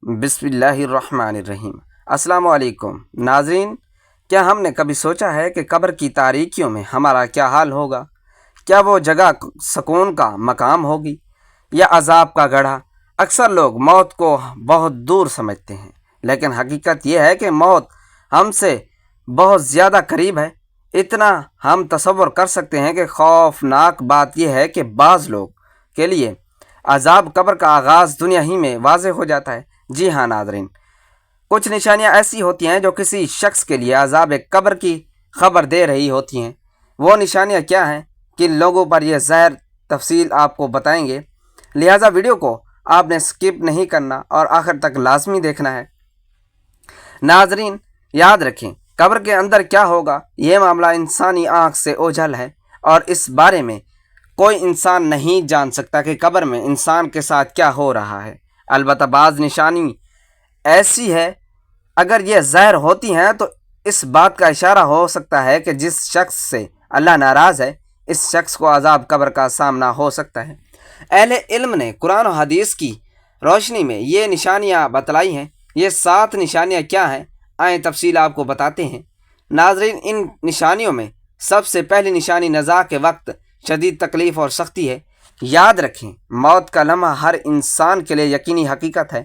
بسم اللہ الرحمن الرحیم۔ السلام علیکم ناظرین، کیا ہم نے کبھی سوچا ہے کہ قبر کی تاریکیوں میں ہمارا کیا حال ہوگا؟ کیا وہ جگہ سکون کا مقام ہوگی یا عذاب کا گڑھا؟ اکثر لوگ موت کو بہت دور سمجھتے ہیں، لیکن حقیقت یہ ہے کہ موت ہم سے بہت زیادہ قریب ہے۔ اتنا ہم تصور کر سکتے ہیں کہ خوفناک بات یہ ہے کہ بعض لوگ کے لیے عذاب قبر کا آغاز دنیا ہی میں واضح ہو جاتا ہے۔ جی ہاں ناظرین، کچھ نشانیاں ایسی ہوتی ہیں جو کسی شخص کے لیے عذاب قبر کی خبر دے رہی ہوتی ہیں۔ وہ نشانیاں کیا ہیں، کن لوگوں پر یہ زہر، تفصیل آپ کو بتائیں گے، لہٰذا ویڈیو کو آپ نے سکپ نہیں کرنا اور آخر تک لازمی دیکھنا ہے۔ ناظرین یاد رکھیں، قبر کے اندر کیا ہوگا یہ معاملہ انسانی آنکھ سے اوجھل ہے اور اس بارے میں کوئی انسان نہیں جان سکتا کہ قبر میں انسان کے ساتھ کیا ہو رہا ہے۔ البتہ بعض نشانی ایسی ہے، اگر یہ ظاہر ہوتی ہیں تو اس بات کا اشارہ ہو سکتا ہے کہ جس شخص سے اللہ ناراض ہے، اس شخص کو عذاب قبر کا سامنا ہو سکتا ہے۔ اہل علم نے قرآن و حدیث کی روشنی میں یہ نشانیاں بتلائی ہیں۔ یہ 7 نشانیاں کیا ہیں، آئیں تفصیل آپ کو بتاتے ہیں۔ ناظرین، ان نشانیوں میں سب سے پہلی نشانی نزاع کے وقت شدید تکلیف اور سختی ہے۔ یاد رکھیں، موت کا لمحہ ہر انسان کے لیے یقینی حقیقت ہے،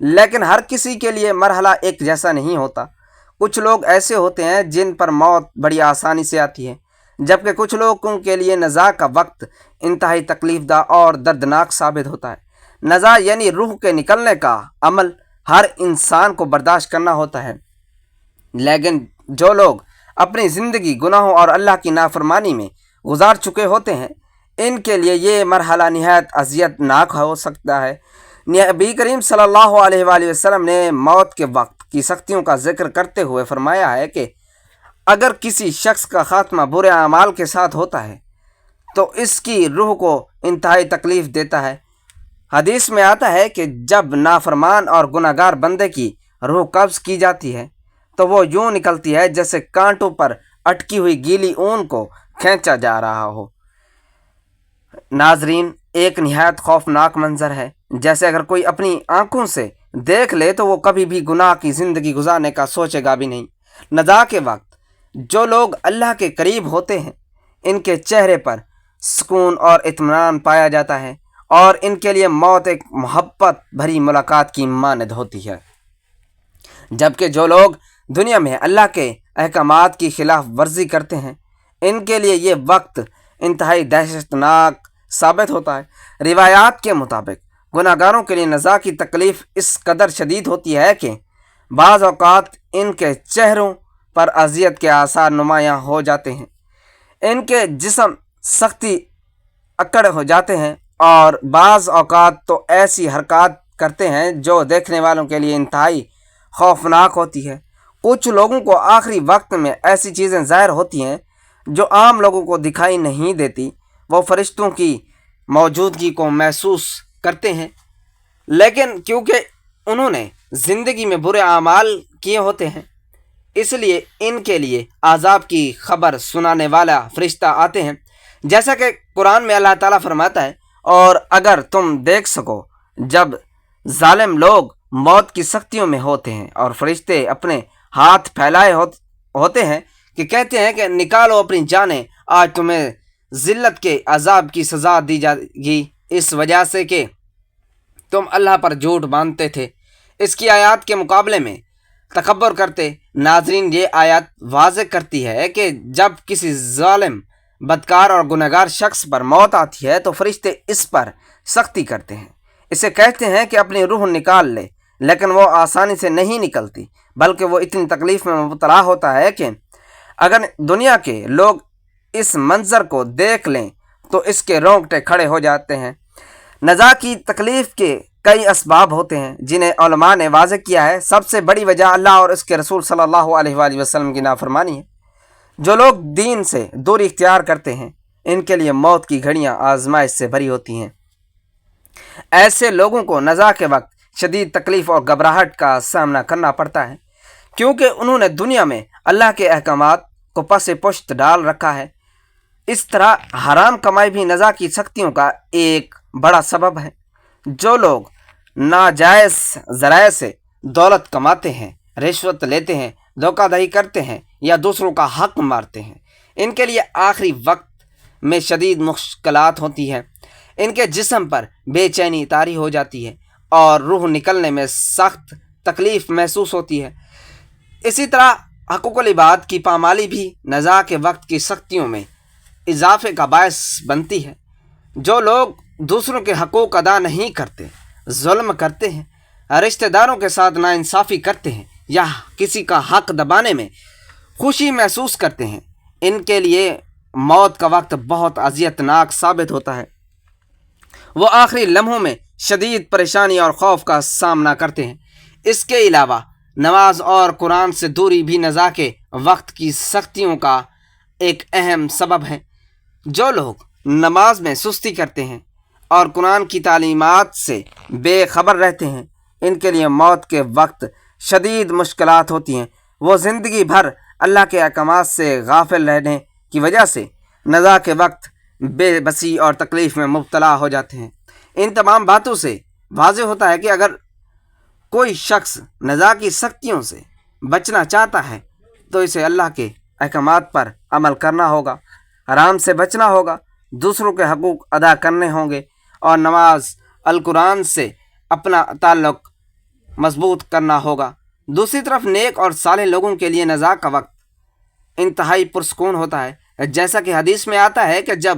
لیکن ہر کسی کے لیے مرحلہ ایک جیسا نہیں ہوتا۔ کچھ لوگ ایسے ہوتے ہیں جن پر موت بڑی آسانی سے آتی ہے، جبکہ کچھ لوگوں کے لیے نزاع کا وقت انتہائی تکلیف دہ اور دردناک ثابت ہوتا ہے۔ نزاع یعنی روح کے نکلنے کا عمل ہر انسان کو برداشت کرنا ہوتا ہے، لیکن جو لوگ اپنی زندگی گناہوں اور اللہ کی نافرمانی میں گزار چکے ہوتے ہیں، ان کے لیے یہ مرحلہ نہایت اذیت ناک ہو سکتا ہے۔ نبی کریم صلی اللہ علیہ وآلہ وسلم نے موت کے وقت کی سختیوں کا ذکر کرتے ہوئے فرمایا ہے کہ اگر کسی شخص کا خاتمہ برے اعمال کے ساتھ ہوتا ہے تو اس کی روح کو انتہائی تکلیف دیتا ہے۔ حدیث میں آتا ہے کہ جب نافرمان اور گناہ گار بندے کی روح قبض کی جاتی ہے تو وہ یوں نکلتی ہے جیسے کانٹوں پر اٹکی ہوئی گیلی اون کو کھینچا جا رہا ہو۔ ناظرین، ایک نہایت خوفناک منظر ہے، جیسے اگر کوئی اپنی آنکھوں سے دیکھ لے تو وہ کبھی بھی گناہ کی زندگی گزارنے کا سوچے گا بھی نہیں۔ نزاع کے وقت جو لوگ اللہ کے قریب ہوتے ہیں، ان کے چہرے پر سکون اور اطمینان پایا جاتا ہے اور ان کے لیے موت ایک محبت بھری ملاقات کی مانند ہوتی ہے، جبکہ جو لوگ دنیا میں اللہ کے احکامات کی خلاف ورزی کرتے ہیں، ان کے لیے یہ وقت انتہائی دہشت ناک ثابت ہوتا ہے۔ روایات کے مطابق گناہ گاروں کے لیے نزاع کی تکلیف اس قدر شدید ہوتی ہے کہ بعض اوقات ان کے چہروں پر اذیت کے آثار نمایاں ہو جاتے ہیں، ان کے جسم سختی اکڑ ہو جاتے ہیں اور بعض اوقات تو ایسی حرکات کرتے ہیں جو دیکھنے والوں کے لیے انتہائی خوفناک ہوتی ہے۔ کچھ لوگوں کو آخری وقت میں ایسی چیزیں ظاہر ہوتی ہیں جو عام لوگوں کو دکھائی نہیں دیتی۔ وہ فرشتوں کی موجودگی کو محسوس کرتے ہیں، لیکن کیونکہ انہوں نے زندگی میں برے اعمال کیے ہوتے ہیں، اس لیے ان کے لیے عذاب کی خبر سنانے والا فرشتہ آتے ہیں۔ جیسا کہ قرآن میں اللہ تعالیٰ فرماتا ہے، اور اگر تم دیکھ سکو جب ظالم لوگ موت کی سختیوں میں ہوتے ہیں اور فرشتے اپنے ہاتھ پھیلائے ہوتے ہیں کہ کہتے ہیں کہ نکالو اپنی جانیں، آج تمہیں ذلت کے عذاب کی سزا دی جائے گی، اس وجہ سے کہ تم اللہ پر جھوٹ باندھتے تھے، اس کی آیات کے مقابلے میں تکبر کرتے۔ ناظرین، یہ آیات واضح کرتی ہے کہ جب کسی ظالم، بدکار اور گنہگار شخص پر موت آتی ہے تو فرشتے اس پر سختی کرتے ہیں، اسے کہتے ہیں کہ اپنی روح نکال لے، لیکن وہ آسانی سے نہیں نکلتی، بلکہ وہ اتنی تکلیف میں مبتلا ہوتا ہے کہ اگر دنیا کے لوگ اس منظر کو دیکھ لیں تو اس کے رونگٹے کھڑے ہو جاتے ہیں۔ نزاع کی تکلیف کے کئی اسباب ہوتے ہیں جنہیں علماء نے واضح کیا ہے۔ سب سے بڑی وجہ اللہ اور اس کے رسول صلی اللہ علیہ وآلہ وسلم کی نافرمانی ہے۔ جو لوگ دین سے دوری اختیار کرتے ہیں، ان کے لیے موت کی گھڑیاں آزمائش سے بھری ہوتی ہیں۔ ایسے لوگوں کو نزاع کے وقت شدید تکلیف اور گھبراہٹ کا سامنا کرنا پڑتا ہے، کیونکہ انہوں نے دنیا میں اللہ کے احکامات کو پس پشت ڈال رکھا ہے۔ اس طرح حرام کمائی بھی نزاع کی سختیوں کا ایک بڑا سبب ہے۔ جو لوگ ناجائز ذرائع سے دولت کماتے ہیں، رشوت لیتے ہیں، دھوکہ دہی کرتے ہیں یا دوسروں کا حق مارتے ہیں، ان کے لیے آخری وقت میں شدید مشکلات ہوتی ہیں۔ ان کے جسم پر بے چینی طاری ہو جاتی ہے اور روح نکلنے میں سخت تکلیف محسوس ہوتی ہے۔ اسی طرح حقوق العباد کی پامالی بھی نزاع کے وقت کی سختیوں میں اضافے کا باعث بنتی ہے۔ جو لوگ دوسروں کے حقوق ادا نہیں کرتے، ظلم کرتے ہیں، رشتہ داروں کے ساتھ ناانصافی کرتے ہیں یا کسی کا حق دبانے میں خوشی محسوس کرتے ہیں، ان کے لیے موت کا وقت بہت اذیت ناک ثابت ہوتا ہے۔ وہ آخری لمحوں میں شدید پریشانی اور خوف کا سامنا کرتے ہیں۔ اس کے علاوہ نماز اور قرآن سے دوری بھی نزاع کے وقت کی سختیوں کا ایک اہم سبب ہے۔ جو لوگ نماز میں سستی کرتے ہیں اور قرآن کی تعلیمات سے بے خبر رہتے ہیں، ان کے لیے موت کے وقت شدید مشکلات ہوتی ہیں۔ وہ زندگی بھر اللہ کے احکامات سے غافل رہنے کی وجہ سے نزاع کے وقت بے بسی اور تکلیف میں مبتلا ہو جاتے ہیں۔ ان تمام باتوں سے واضح ہوتا ہے کہ اگر کوئی شخص نزاع کی سختیوں سے بچنا چاہتا ہے تو اسے اللہ کے احکامات پر عمل کرنا ہوگا، حرام سے بچنا ہوگا، دوسروں کے حقوق ادا کرنے ہوں گے اور نماز القرآن سے اپنا تعلق مضبوط کرنا ہوگا۔ دوسری طرف نیک اور صالح لوگوں کے لیے نزاع کا وقت انتہائی پرسکون ہوتا ہے، جیسا کہ حدیث میں آتا ہے کہ جب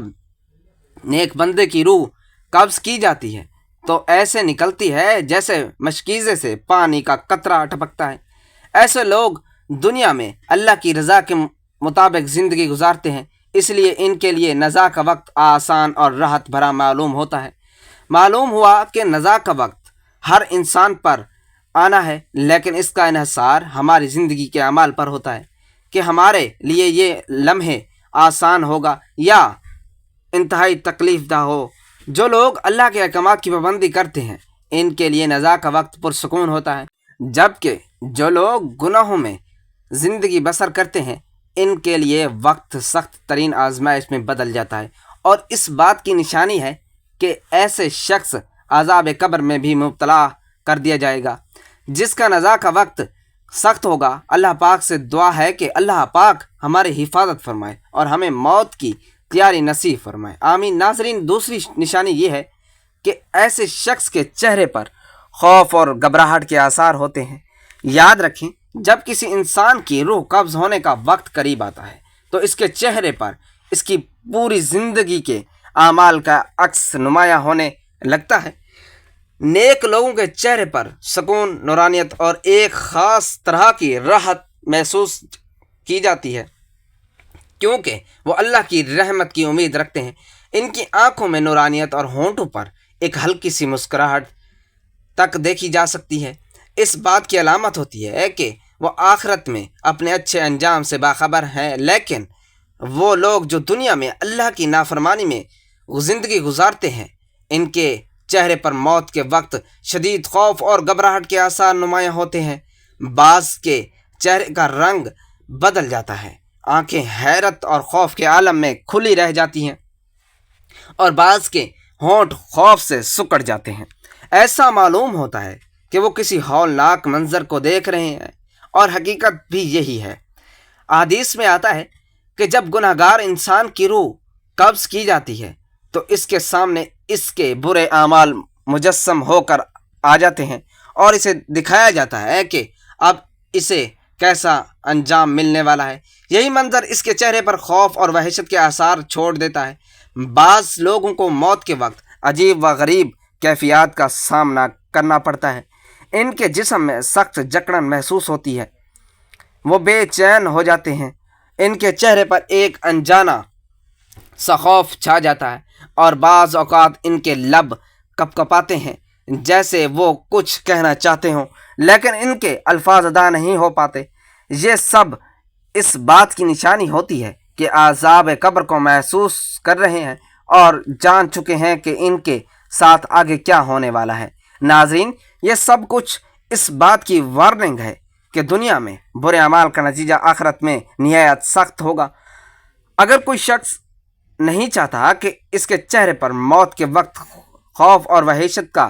نیک بندے کی روح قبض کی جاتی ہے تو ایسے نکلتی ہے جیسے مشکیزے سے پانی کا قطرہ ٹپکتا ہے۔ ایسے لوگ دنیا میں اللہ کی رضا کے مطابق زندگی گزارتے ہیں، اس لیے ان کے لیے نزاع کا وقت آسان اور راحت بھرا معلوم ہوتا ہے۔ معلوم ہوا کہ نزاع کا وقت ہر انسان پر آنا ہے، لیکن اس کا انحصار ہماری زندگی کے اعمال پر ہوتا ہے کہ ہمارے لیے یہ لمحے آسان ہوگا یا انتہائی تکلیف دہ ہو۔ جو لوگ اللہ کے احکامات کی پابندی کرتے ہیں ان کے لیے نزاع کا وقت پرسکون ہوتا ہے، جبکہ جو لوگ گناہوں میں زندگی بسر کرتے ہیں ان کے لیے وقت سخت ترین آزمائش میں بدل جاتا ہے، اور اس بات کی نشانی ہے کہ ایسے شخص عذاب قبر میں بھی مبتلا کر دیا جائے گا جس کا نزاع کا وقت سخت ہوگا۔ اللہ پاک سے دعا ہے کہ اللہ پاک ہماری حفاظت فرمائے اور ہمیں موت کی تیاری نصیب فرمائے، آمین۔ ناظرین، دوسری نشانی یہ ہے کہ ایسے شخص کے چہرے پر خوف اور گھبراہٹ کے آثار ہوتے ہیں۔ یاد رکھیں، جب کسی انسان کی روح قبض ہونے کا وقت قریب آتا ہے تو اس کے چہرے پر اس کی پوری زندگی کے اعمال کا عکس نمایاں ہونے لگتا ہے۔ نیک لوگوں کے چہرے پر سکون، نورانیت اور ایک خاص طرح کی راحت محسوس کی جاتی ہے، کیونکہ وہ اللہ کی رحمت کی امید رکھتے ہیں۔ ان کی آنکھوں میں نورانیت اور ہونٹوں پر ایک ہلکی سی مسکراہٹ تک دیکھی جا سکتی ہے۔ اس بات کی علامت ہوتی ہے کہ وہ آخرت میں اپنے اچھے انجام سے باخبر ہیں۔ لیکن وہ لوگ جو دنیا میں اللہ کی نافرمانی میں زندگی گزارتے ہیں، ان کے چہرے پر موت کے وقت شدید خوف اور گھبراہٹ کے آثار نمایاں ہوتے ہیں۔ بعض کے چہرے کا رنگ بدل جاتا ہے، آنکھیں حیرت اور خوف کے عالم میں کھلی رہ جاتی ہیں اور بعض کے ہونٹ خوف سے سکڑ جاتے ہیں۔ ایسا معلوم ہوتا ہے کہ وہ کسی ہولناک منظر کو دیکھ رہے ہیں، اور حقیقت بھی یہی ہے۔ احادیث میں آتا ہے کہ جب گناہ گار انسان کی روح قبض کی جاتی ہے تو اس کے سامنے اس کے برے اعمال مجسم ہو کر آ جاتے ہیں اور اسے دکھایا جاتا ہے کہ اب اسے کیسا انجام ملنے والا ہے۔ یہی منظر اس کے چہرے پر خوف اور وحشت کے آثار چھوڑ دیتا ہے۔ بعض لوگوں کو موت کے وقت عجیب و غریب کیفیات کا سامنا کرنا پڑتا ہے۔ ان کے جسم میں سخت جکڑن محسوس ہوتی ہے، وہ بے چین ہو جاتے ہیں، ان کے چہرے پر ایک انجانا سا خوف چھا جاتا ہے اور بعض اوقات ان کے لب کپ کپاتے ہیں جیسے وہ کچھ کہنا چاہتے ہوں لیکن ان کے الفاظ ادا نہیں ہو پاتے۔ یہ سب اس بات کی نشانی ہوتی ہے کہ عذاب قبر کو محسوس کر رہے ہیں اور جان چکے ہیں کہ ان کے ساتھ آگے کیا ہونے والا ہے۔ ناظرین، یہ سب کچھ اس بات کی وارننگ ہے کہ دنیا میں برے اعمال کا نتیجہ آخرت میں نہایت سخت ہوگا۔ اگر کوئی شخص نہیں چاہتا کہ اس کے چہرے پر موت کے وقت خوف اور وحشت کا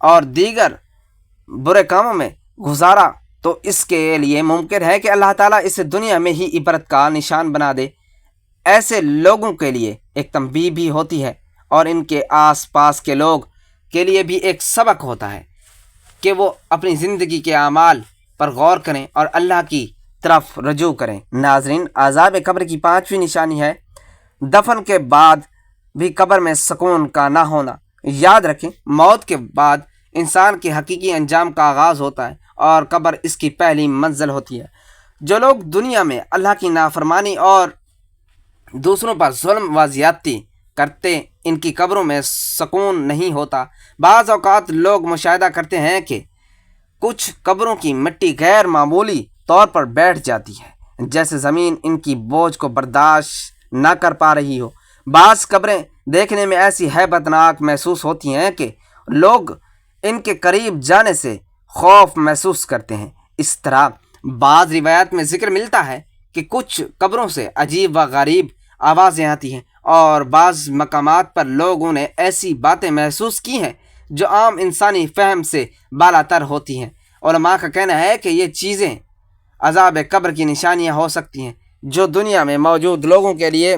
اور دیگر برے کاموں میں گزارا تو اس کے لیے ممکن ہے کہ اللہ تعالیٰ اسے دنیا میں ہی عبرت کا نشان بنا دے۔ ایسے لوگوں کے لیے ایک تنبیہ بھی ہوتی ہے اور ان کے آس پاس کے لوگ کے لیے بھی ایک سبق ہوتا ہے کہ وہ اپنی زندگی کے اعمال پر غور کریں اور اللہ کی طرف رجوع کریں۔ ناظرین، عذاب قبر کی پانچویں نشانی ہے دفن کے بعد بھی قبر میں سکون کا نہ ہونا۔ یاد رکھیں، موت کے بعد انسان کے حقیقی انجام کا آغاز ہوتا ہے اور قبر اس کی پہلی منزل ہوتی ہے۔ جو لوگ دنیا میں اللہ کی نافرمانی اور دوسروں پر ظلم و زیادتی کرتے، ان کی قبروں میں سکون نہیں ہوتا۔ بعض اوقات لوگ مشاہدہ کرتے ہیں کہ کچھ قبروں کی مٹی غیر معمولی طور پر بیٹھ جاتی ہے، جیسے زمین ان کی بوجھ کو برداشت نہ کر پا رہی ہو۔ بعض قبریں دیکھنے میں ایسی ہیبت ناک محسوس ہوتی ہیں کہ لوگ ان کے قریب جانے سے خوف محسوس کرتے ہیں۔ اس طرح بعض روایات میں ذکر ملتا ہے کہ کچھ قبروں سے عجیب و غریب آوازیں آتی ہیں، اور بعض مقامات پر لوگوں نے ایسی باتیں محسوس کی ہیں جو عام انسانی فہم سے بالاتر ہوتی ہیں۔ علماء کا کہنا ہے کہ یہ چیزیں عذاب قبر کی نشانیاں ہو سکتی ہیں جو دنیا میں موجود لوگوں کے لیے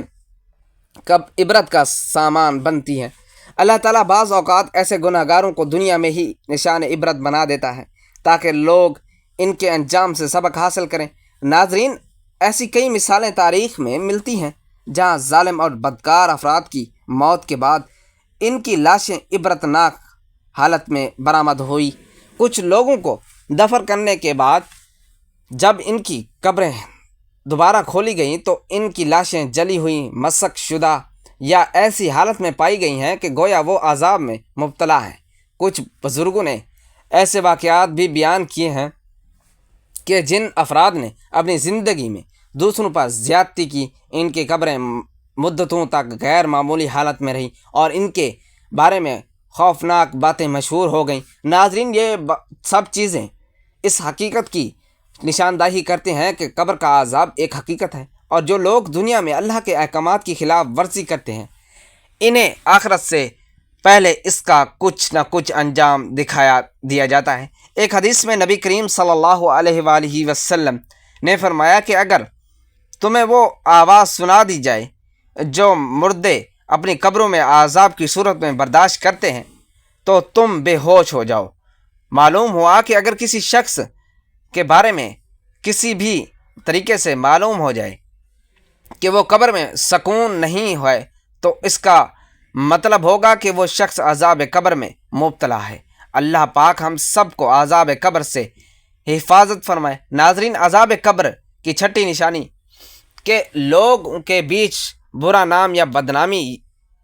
عبرت کا سامان بنتی ہیں۔ اللہ تعالیٰ بعض اوقات ایسے گناہ گاروں کو دنیا میں ہی نشان عبرت بنا دیتا ہے تاکہ لوگ ان کے انجام سے سبق حاصل کریں۔ ناظرین، ایسی کئی مثالیں تاریخ میں ملتی ہیں جہاں ظالم اور بدکار افراد کی موت کے بعد ان کی لاشیں عبرتناک حالت میں برآمد ہوئی۔ کچھ لوگوں کو دفن کرنے کے بعد جب ان کی قبریں دوبارہ کھولی گئیں تو ان کی لاشیں جلی ہوئی، مسخ شدہ یا ایسی حالت میں پائی گئی ہیں کہ گویا وہ عذاب میں مبتلا ہیں۔ کچھ بزرگوں نے ایسے واقعات بھی بیان کیے ہیں کہ جن افراد نے اپنی زندگی میں دوسروں پر زیادتی کی، ان کی قبریں مدتوں تک غیر معمولی حالت میں رہیں اور ان کے بارے میں خوفناک باتیں مشہور ہو گئیں۔ ناظرین، یہ سب چیزیں اس حقیقت کی نشاندہی کرتے ہیں کہ قبر کا عذاب ایک حقیقت ہے، اور جو لوگ دنیا میں اللہ کے احکامات کی خلاف ورزی کرتے ہیں انہیں آخرت سے پہلے اس کا کچھ نہ کچھ انجام دکھایا دیا جاتا ہے۔ ایک حدیث میں نبی کریم صلی اللہ علیہ وآلہ وسلم نے فرمایا کہ اگر تمہیں وہ آواز سنا دی جائے جو مردے اپنی قبروں میں عذاب کی صورت میں برداشت کرتے ہیں تو تم بے ہوش ہو جاؤ۔ معلوم ہوا کہ اگر کسی شخص کے بارے میں کسی بھی طریقے سے معلوم ہو جائے کہ وہ قبر میں سکون نہیں ہے تو اس کا مطلب ہوگا کہ وہ شخص عذاب قبر میں مبتلا ہے۔ اللہ پاک ہم سب کو عذاب قبر سے حفاظت فرمائے۔ ناظرین، عذاب قبر کی چھٹی نشانی کہ لوگ کے بیچ برا نام یا بدنامی۔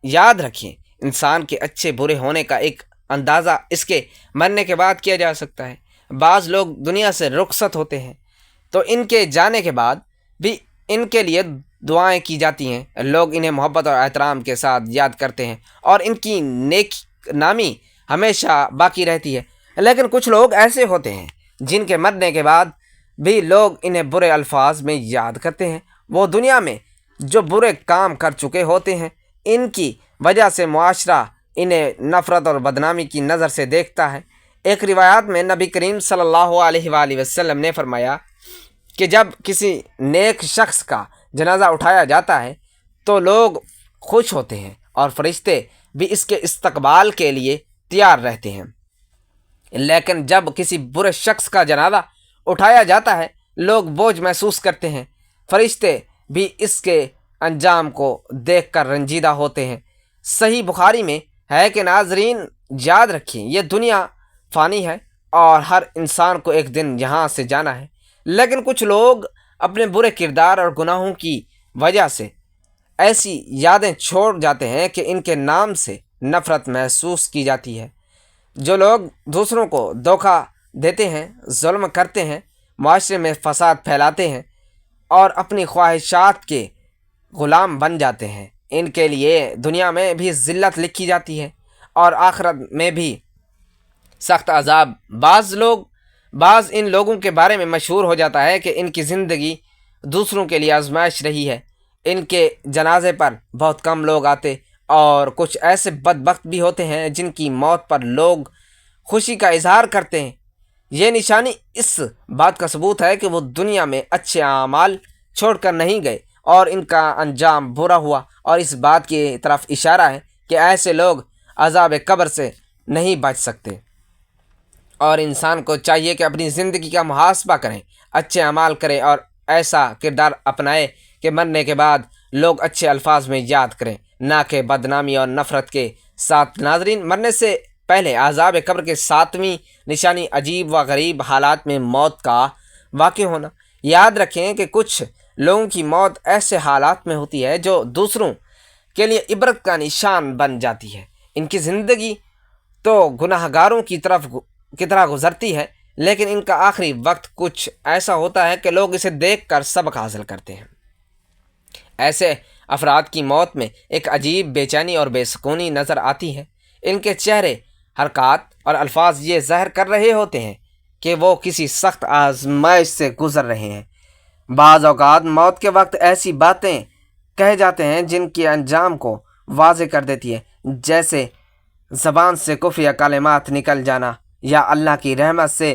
یاد رکھیں، انسان کے اچھے برے ہونے کا ایک اندازہ اس کے مرنے کے بعد کیا جا سکتا ہے۔ بعض لوگ دنیا سے رخصت ہوتے ہیں تو ان کے جانے کے بعد بھی ان کے لیے دعائیں کی جاتی ہیں، لوگ انہیں محبت اور احترام کے ساتھ یاد کرتے ہیں اور ان کی نیک نامی ہمیشہ باقی رہتی ہے۔ لیکن کچھ لوگ ایسے ہوتے ہیں جن کے مرنے کے بعد بھی لوگ انہیں برے الفاظ میں یاد کرتے ہیں۔ وہ دنیا میں جو برے کام کر چکے ہوتے ہیں، ان کی وجہ سے معاشرہ انہیں نفرت اور بدنامی کی نظر سے دیکھتا ہے۔ ایک روایات میں نبی کریم صلی اللہ علیہ وآلہ وسلم نے فرمایا کہ جب کسی نیک شخص کا جنازہ اٹھایا جاتا ہے تو لوگ خوش ہوتے ہیں اور فرشتے بھی اس کے استقبال کے لیے تیار رہتے ہیں، لیکن جب کسی برے شخص کا جنازہ اٹھایا جاتا ہے لوگ بوجھ محسوس کرتے ہیں، فرشتے بھی اس کے انجام کو دیکھ کر رنجیدہ ہوتے ہیں۔ صحیح بخاری میں ہے کہ ناظرین یاد رکھیں، یہ دنیا فانی ہے اور ہر انسان کو ایک دن یہاں سے جانا ہے، لیکن کچھ لوگ اپنے برے کردار اور گناہوں کی وجہ سے ایسی یادیں چھوڑ جاتے ہیں کہ ان کے نام سے نفرت محسوس کی جاتی ہے۔ جو لوگ دوسروں کو دھوکہ دیتے ہیں، ظلم کرتے ہیں، معاشرے میں فساد پھیلاتے ہیں اور اپنی خواہشات کے غلام بن جاتے ہیں، ان کے لیے دنیا میں بھی ذلت لکھی جاتی ہے اور آخرت میں بھی سخت عذاب۔ بعض ان لوگوں کے بارے میں مشہور ہو جاتا ہے کہ ان کی زندگی دوسروں کے لیے آزمائش رہی ہے، ان کے جنازے پر بہت کم لوگ آتے اور کچھ ایسے بدبخت بھی ہوتے ہیں جن کی موت پر لوگ خوشی کا اظہار کرتے ہیں۔ یہ نشانی اس بات کا ثبوت ہے کہ وہ دنیا میں اچھے اعمال چھوڑ کر نہیں گئے اور ان کا انجام برا ہوا، اور اس بات کی طرف اشارہ ہے کہ ایسے لوگ عذاب قبر سے نہیں بچ سکتے، اور انسان کو چاہیے کہ اپنی زندگی کا محاسبہ کریں، اچھے اعمال کریں اور ایسا کردار اپنائے کہ مرنے کے بعد لوگ اچھے الفاظ میں یاد کریں، نہ کہ بدنامی اور نفرت کے ساتھ۔ ناظرین، مرنے سے پہلے عذاب قبر کے ساتویں نشانی عجیب و غریب حالات میں موت کا واقع ہونا۔ یاد رکھیں کہ کچھ لوگوں کی موت ایسے حالات میں ہوتی ہے جو دوسروں کے لیے عبرت کا نشان بن جاتی ہے۔ ان کی زندگی تو گناہ گاروں کی طرح گزرتی ہے، لیکن ان کا آخری وقت کچھ ایسا ہوتا ہے کہ لوگ اسے دیکھ کر سبق حاصل کرتے ہیں۔ ایسے افراد کی موت میں ایک عجیب بے چینی اور بے سکونی نظر آتی ہے۔ ان کے چہرے، حرکات اور الفاظ یہ ظاہر کر رہے ہوتے ہیں کہ وہ کسی سخت آزمائش سے گزر رہے ہیں۔ بعض اوقات موت کے وقت ایسی باتیں کہے جاتے ہیں جن کی انجام کو واضح کر دیتی ہے، جیسے زبان سے کفر کلمات نکل جانا یا اللہ کی رحمت سے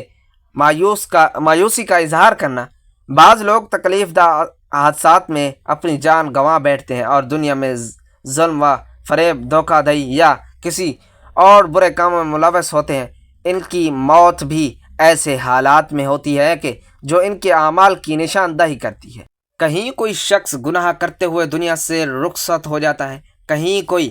مایوسی کا اظہار کرنا۔ بعض لوگ تکلیف دہ حادثات میں اپنی جان گنوا بیٹھتے ہیں اور دنیا میں ظلم و فریب، دھوکہ دہی یا کسی اور برے کاموں میں ملوث ہوتے ہیں۔ ان کی موت بھی ایسے حالات میں ہوتی ہے کہ جو ان کے اعمال کی نشاندہی کرتی ہے۔ کہیں کوئی شخص گناہ کرتے ہوئے دنیا سے رخصت ہو جاتا ہے، کہیں کوئی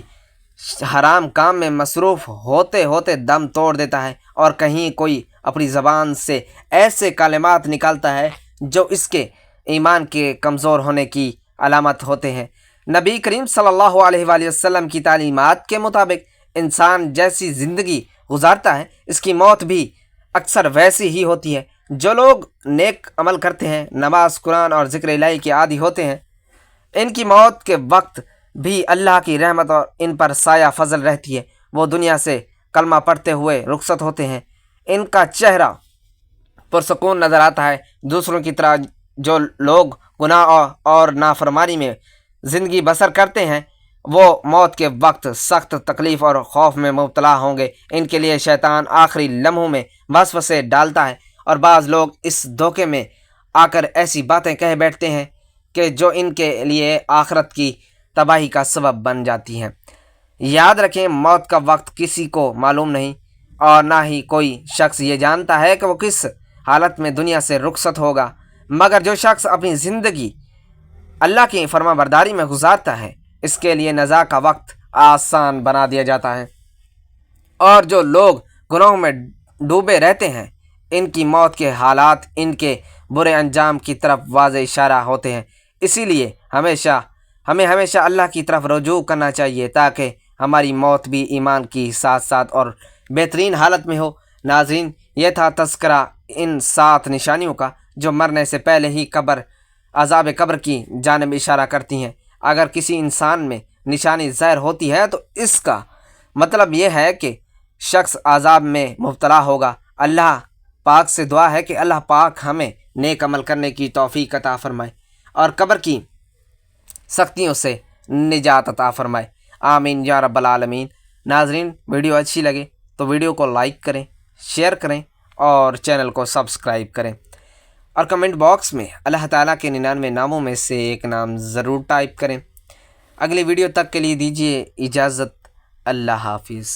حرام کام میں مصروف ہوتے ہوتے دم توڑ دیتا ہے، اور کہیں کوئی اپنی زبان سے ایسے کلمات نکالتا ہے جو اس کے ایمان کے کمزور ہونے کی علامت ہوتے ہیں۔ نبی کریم صلی اللہ علیہ وآلہ وسلم کی تعلیمات کے مطابق انسان جیسی زندگی گزارتا ہے، اس کی موت بھی اکثر ویسی ہی ہوتی ہے۔ جو لوگ نیک عمل کرتے ہیں، نماز، قرآن اور ذکر الہی کے عادی ہوتے ہیں، ان کی موت کے وقت بھی اللہ کی رحمت اور ان پر سایہ فضل رہتی ہے۔ وہ دنیا سے کلمہ پڑھتے ہوئے رخصت ہوتے ہیں۔ ان کا چہرہ پرسکون نظر آتا ہے۔ دوسروں کی طرح جو لوگ گناہ اور نافرمانی میں زندگی بسر کرتے ہیں، وہ موت کے وقت سخت تکلیف اور خوف میں مبتلا ہوں گے۔ ان کے لیے شیطان آخری لمحوں میں وسوسے ڈالتا ہے، اور بعض لوگ اس دھوکے میں آ کر ایسی باتیں کہہ بیٹھتے ہیں کہ جو ان کے لیے آخرت کی تباہی کا سبب بن جاتی ہیں۔ یاد رکھیں، موت کا وقت کسی کو معلوم نہیں، اور نہ ہی کوئی شخص یہ جانتا ہے کہ وہ کس حالت میں دنیا سے رخصت ہوگا، مگر جو شخص اپنی زندگی اللہ کی فرما برداری میں گزارتا ہے، اس کے لیے نزا کا وقت آسان بنا دیا جاتا ہے۔ اور جو لوگ گناہوں میں ڈوبے رہتے ہیں، ان کی موت کے حالات ان کے برے انجام کی طرف واضح اشارہ ہوتے ہیں۔ اسی لیے ہمیں ہمیشہ اللہ کی طرف رجوع کرنا چاہیے تاکہ ہماری موت بھی ایمان کی ساتھ ساتھ اور بہترین حالت میں ہو۔ ناظرین، یہ تھا تذکرہ ان 7 نشانیوں کا جو مرنے سے پہلے ہی عذاب قبر کی جانب اشارہ کرتی ہیں۔ اگر کسی انسان میں نشانی ظاہر ہوتی ہے تو اس کا مطلب یہ ہے کہ شخص عذاب میں مبتلا ہوگا۔ اللہ پاک سے دعا ہے کہ اللہ پاک ہمیں نیک عمل کرنے کی توفیق عطا فرمائے اور قبر کی سختیوں سے نجات عطا فرمائے، آمین یا رب العالمین۔ ناظرین، ویڈیو اچھی لگے تو ویڈیو کو لائک کریں، شیئر کریں اور چینل کو سبسکرائب کریں، اور کمنٹ باکس میں اللہ تعالیٰ کے 99 ناموں میں سے ایک نام ضرور ٹائپ کریں۔ اگلی ویڈیو تک کے لیے دیجیے اجازت، اللہ حافظ۔